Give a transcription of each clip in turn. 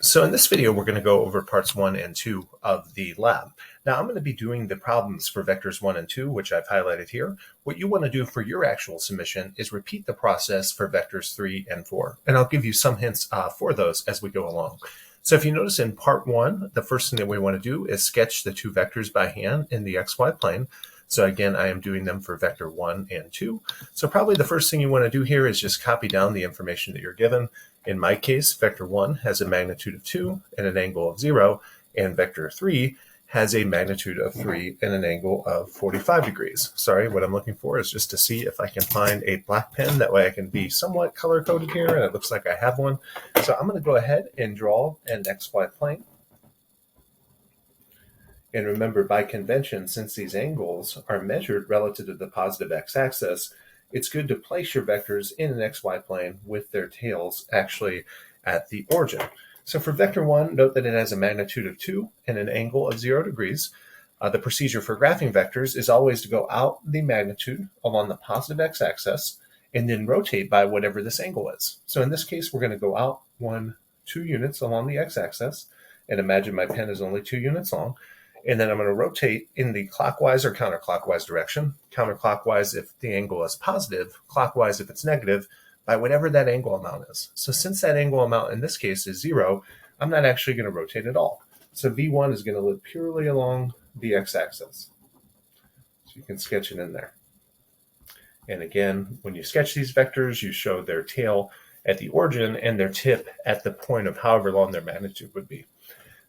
So in this video, we're going to go over parts 1 and 2 of the lab. Now I'm going to be doing the problems for vectors 1 and 2, which I've highlighted here. What you want to do for your actual submission is repeat the process for vectors 3 and 4. And I'll give you some hints for those as we go along. So if you notice in part 1, the first thing that we want to do is sketch the two vectors by hand in the XY plane. So again, I am doing them for vector 1 and 2. So probably the first thing you want to do here is just copy down the information that you're given. In my case, vector 1 has a magnitude of 2 and an angle of 0, and vector 3 has a magnitude of 3 and an angle of 45 degrees. Sorry, what I'm looking for is just to see if I can find a black pen. That way I can be somewhat color-coded here, and it looks like I have one. So I'm going to go ahead and draw an XY plane. And remember, by convention, since these angles are measured relative to the positive x-axis, it's good to place your vectors in an xy plane with their tails actually at the origin. So for vector 1, note that it has a magnitude of 2 and an angle of 0 degrees. The procedure for graphing vectors is always to go out the magnitude along the positive x-axis and then rotate by whatever this angle is. So in this case, we're going to go out 2 units along the x-axis, and imagine my pen is only 2 units long. And then I'm going to rotate in the clockwise or counterclockwise direction. Counterclockwise if the angle is positive, clockwise if it's negative, by whatever that angle amount is. So since that angle amount in this case is 0, I'm not actually going to rotate at all. So V1 is going to live purely along the x-axis. So you can sketch it in there. And again, when you sketch these vectors, you show their tail at the origin and their tip at the point of however long their magnitude would be.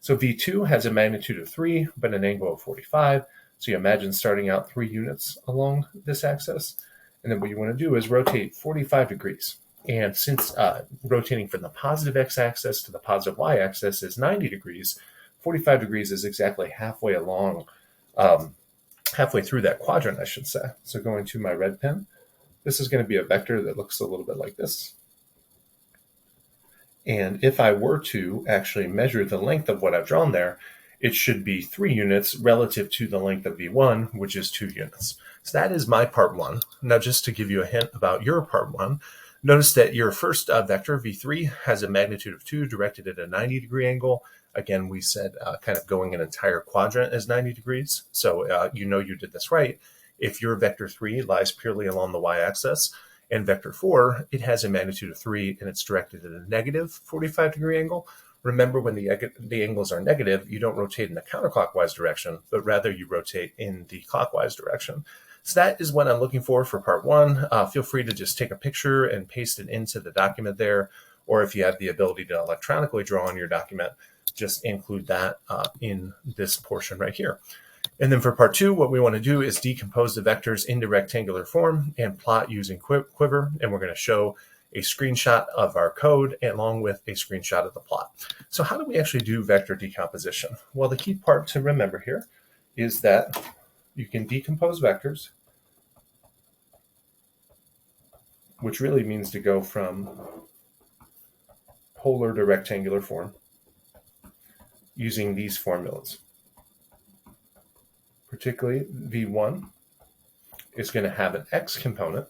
So V2 has a magnitude of 3, but an angle of 45. So you imagine starting out 3 units along this axis. And then what you want to do is rotate 45 degrees. And since rotating from the positive x-axis to the positive y-axis is 90 degrees, 45 degrees is exactly halfway along, halfway through that quadrant, I should say. So going to my red pen, this is going to be a vector that looks a little bit like this. And if I were to actually measure the length of what I've drawn there, it should be 3 units relative to the length of V1, which is 2 units. So that is my part 1. Now, just to give you a hint about your part 1, notice that your first vector, V3, has a magnitude of 2 directed at a 90-degree angle. Again, we said kind of going an entire quadrant is 90 degrees. So you know you did this right. If your vector 3 lies purely along the y-axis, and vector 4, it has a magnitude of 3 and it's directed at a negative 45-degree angle. Remember, when the angles are negative, you don't rotate in the counterclockwise direction, but rather you rotate in the clockwise direction. So that is what I'm looking for part 1. Feel free to just take a picture and paste it into the document there, or if you have the ability to electronically draw on your document, just include that in this portion right here. And then for part 2, what we want to do is decompose the vectors into rectangular form and plot using Quiver. And we're going to show a screenshot of our code along with a screenshot of the plot. So how do we actually do vector decomposition? Well, the key part to remember here is that you can decompose vectors, which really means to go from polar to rectangular form using these formulas. Particularly V1 is going to have an x component,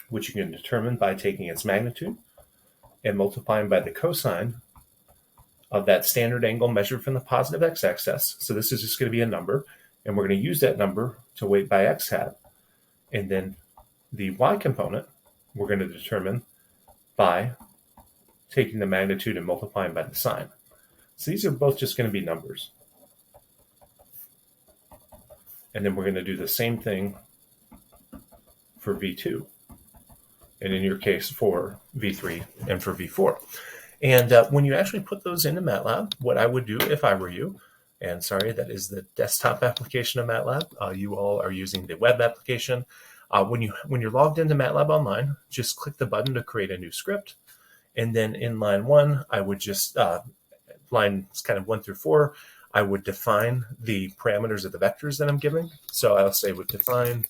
which you can determine by taking its magnitude and multiplying by the cosine of that standard angle measured from the positive x-axis. So this is just going to be a number, and we're going to use that number to weight by x hat. And then the y component, we're going to determine by taking the magnitude and multiplying by the sine. So these are both just going to be numbers. And then we're going to do the same thing for V2, and in your case for V3 and for V4. And when you actually put those into MATLAB, what I would do if I were you, and sorry, that is the desktop application of MATLAB. You all are using the web application. When you're logged into MATLAB online, just click the button to create a new script. And then in line 1, I would just, lines kind of 1 through 4, I would define the parameters of the vectors that I'm giving. So I'll say would define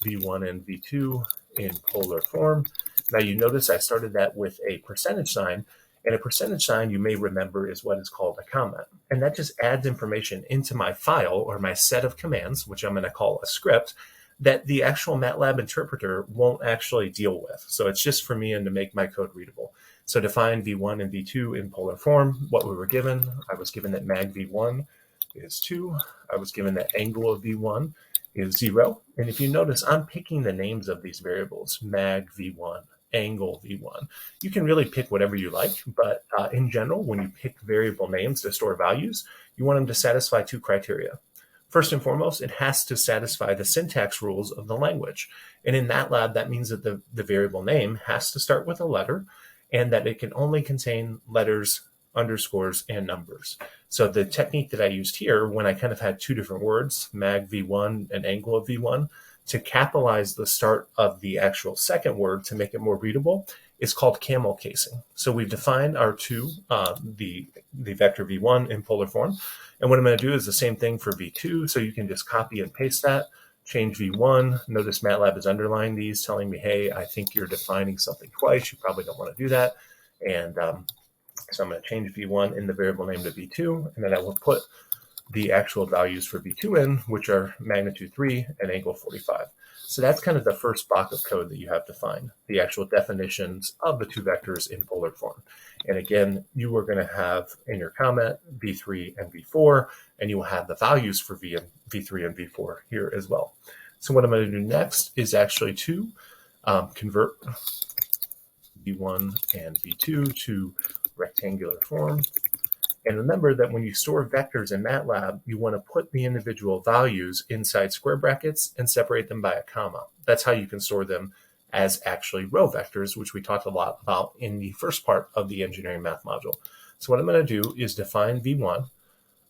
V1 and V2 in polar form. Now you notice I started that with a percentage sign, and a percentage sign, you may remember, is what is called a comment. And that just adds information into my file or my set of commands, which I'm going to call a script, that the actual MATLAB interpreter won't actually deal with. So it's just for me and to make my code readable. So define v1 and v2 in polar form. What we were given, I was given that mag v1 is 2. I was given that angle of v1 is 0. And if you notice, I'm picking the names of these variables, mag v1, angle v1. You can really pick whatever you like, but in general, when you pick variable names to store values, you want them to satisfy 2 criteria. First and foremost, it has to satisfy the syntax rules of the language. And in MATLAB, that means that the variable name has to start with a letter and that it can only contain letters, underscores, and numbers. So the technique that I used here, when I kind of had 2 different words, mag v1 and angle of v1, to capitalize the start of the actual second word to make it more readable, is called camel casing. So we've defined our 2, the vector v1 in polar form. And what I'm going to do is the same thing for v2. So you can just copy and paste that, change v1. Notice MATLAB is underlining these, telling me, hey, I think you're defining something twice. You probably don't want to do that. And so I'm going to change v1 in the variable name to v2. And then I will put the actual values for v2 in, which are magnitude 3 and angle 45. So that's kind of the first block of code that you have to find, the actual definitions of the 2 vectors in polar form. And again, you are going to have in your comment v3 and v4, and you will have the values for v3 and v4 here as well. So what I'm going to do next is actually to convert v1 and v2 to rectangular form. And remember that when you store vectors in MATLAB, you want to put the individual values inside square brackets and separate them by a comma. That's how you can store them as actually row vectors, which we talked a lot about in the first part of the engineering math module. So what I'm going to do is define v1.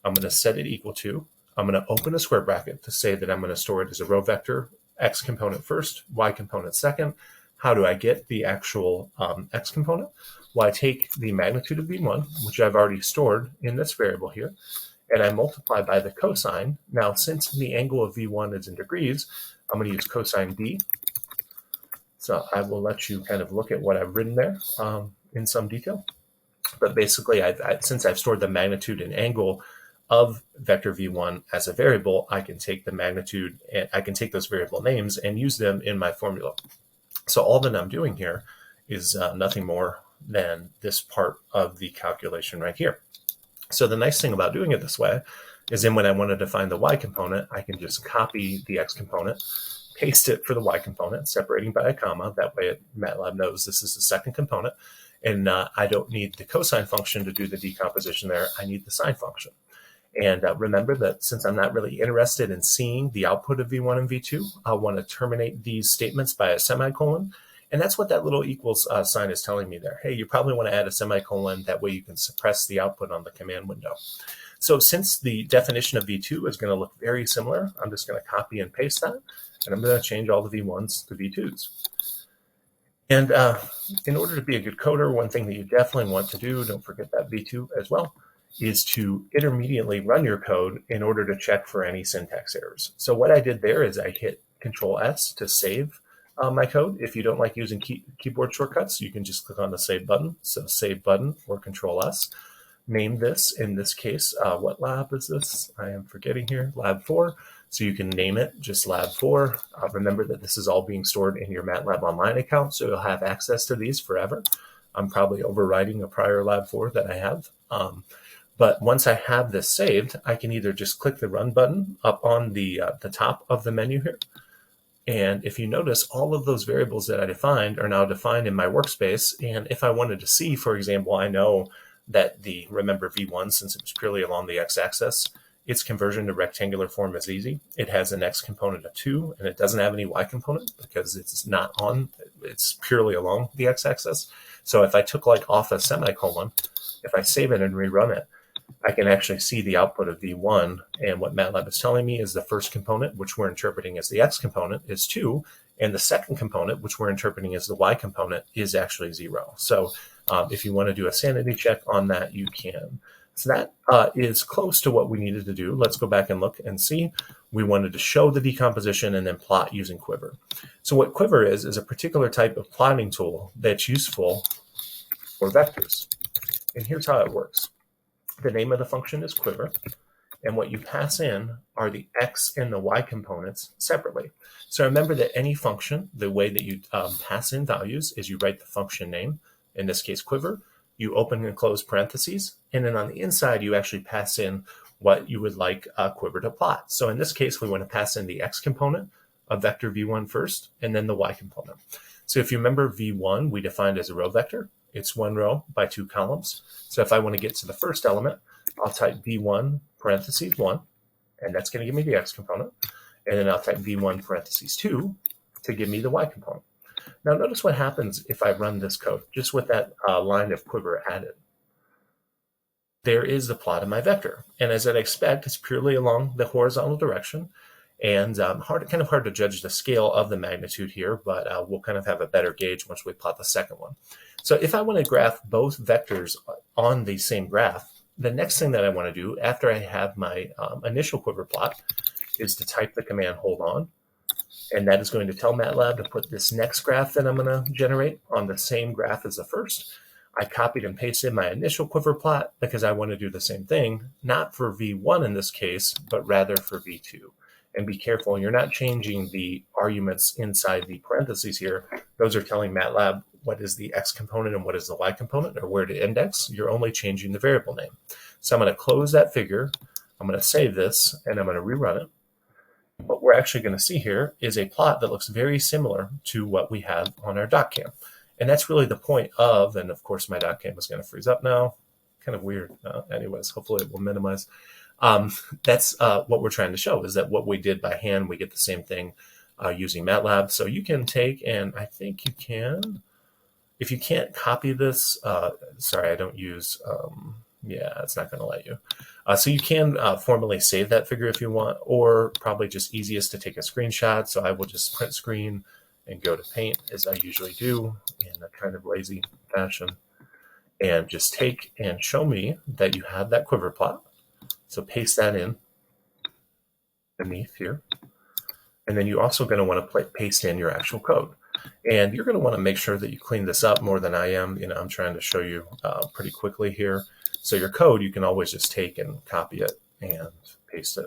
I'm going to set it equal to. I'm going to open a square bracket to say that I'm going to store it as a row vector, x component first, y component second. How do I get the actual x component? Well, I take the magnitude of v1, which I've already stored in this variable here, and I multiply by the cosine. Now, since the angle of v1 is in degrees, I'm going to use cosine d. So I will let you kind of look at what I've written there in some detail. But basically, since I've stored the magnitude and angle of vector v1 as a variable, I can take the magnitude and I can take those variable names and use them in my formula. So all that I'm doing here is nothing more than this part of the calculation right here. So the nice thing about doing it this way is then when I want to define the y component, I can just copy the x component, paste it for the y component, separating by a comma. That way MATLAB knows this is the second component. And I don't need the cosine function to do the decomposition there. I need the sine function. And remember that since I'm not really interested in seeing the output of v1 and v2, I'll want to terminate these statements by a semicolon. And that's what that little equals sign is telling me there. Hey, you probably want to add a semicolon. That way you can suppress the output on the command window. So since the definition of v2 is going to look very similar, I'm just going to copy and paste that. And I'm going to change all the v1s to v2s. And in order to be a good coder, one thing that you definitely want to do, don't forget that v2 as well, is to intermediately run your code in order to check for any syntax errors. So what I did there is I hit Control S to save my code. If you don't like using keyboard shortcuts, you can just click on the Save button. So Save button or Control S. Name this, in this case, what lab is this? I am forgetting here, Lab 4. So you can name it just Lab 4. Remember that this is all being stored in your MATLAB Online account, so you'll have access to these forever. I'm probably overriding a prior Lab 4 that I have. But once I have this saved, I can either just click the Run button up on the top of the menu here. And if you notice, all of those variables that I defined are now defined in my workspace. And if I wanted to see, for example, I know that remember v1, since it was purely along the x-axis, its conversion to rectangular form is easy. It has an x component of 2, and it doesn't have any y component because it's purely along the x-axis. So if I took off a semicolon, if I save it and rerun it, I can actually see the output of v1, and what MATLAB is telling me is the first component, which we're interpreting as the x component, is 2, and the second component, which we're interpreting as the y component, is actually 0. So if you want to do a sanity check on that, you can. So that is close to what we needed to do. Let's go back and look and see. We wanted to show the decomposition and then plot using Quiver. So what Quiver is a particular type of plotting tool that's useful for vectors. And here's how it works. The name of the function is Quiver, and what you pass in are the x and the y components separately. So remember that any function, the way that you pass in values is you write the function name in this case quiver, you open and close parentheses, and then on the inside you actually pass in what you would like quiver to plot. So in this case, we want to pass in the x component of vector v1 first, and then the y component. So if you remember v1, we defined as a row vector. It's one row by two columns. So if I want to get to the first element, I'll type v1 parentheses 1, and that's going to give me the x component. And then I'll type v1 parentheses 2 to give me the y component. Now notice what happens if I run this code, just with that line of quiver added. There is the plot of my vector. And as I'd expect, it's purely along the horizontal direction. And kind of hard to judge the scale of the magnitude here, but we'll kind of have a better gauge once we plot the second one. So if I want to graph both vectors on the same graph, the next thing that I want to do after I have my initial quiver plot is to type the command hold on. And that is going to tell MATLAB to put this next graph that I'm going to generate on the same graph as the first. I copied and pasted my initial quiver plot because I want to do the same thing, not for V1 in this case, but rather for V2. And be careful, you're not changing the arguments inside the parentheses here. Those are telling MATLAB what is the x component and what is the y component, or where to index. You're only changing the variable name. So I'm going to close that figure. I'm going to save this, and I'm going to rerun it. What we're actually going to see here is a plot that looks very similar to what we have on our DocCam. And that's really the point of, and of course my DocCam is going to freeze up now. Kind of weird. Anyways, hopefully it will minimize. That's what we're trying to show, is that what we did by hand, we get the same thing using MATLAB. So you can take, and I think you can, if you can't copy this, sorry, I don't use, yeah, it's not going to let you. So you can formally save that figure if you want, or probably just easiest to take a screenshot. So I will just print screen and go to Paint, as I usually do in a kind of lazy fashion, and just take and show me that you have that quiver plot. So paste that in beneath here. And then you're also going to want to paste in your actual code. And you're going to want to make sure that you clean this up more than I am. You know, I'm trying to show you pretty quickly here. So your code, you can always just take and copy it and paste it.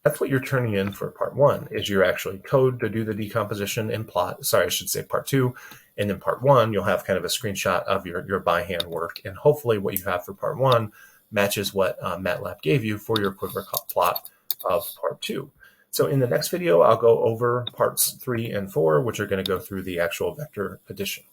That's what you're turning in for part 1, is your actually code to do the decomposition and plot. Sorry, I should say part 2. And then part 1, you'll have kind of a screenshot of your by hand work. And hopefully what you have for part 1 matches what MATLAB gave you for your quiver plot of part 2. So in the next video, I'll go over parts 3 and 4, which are going to go through the actual vector addition.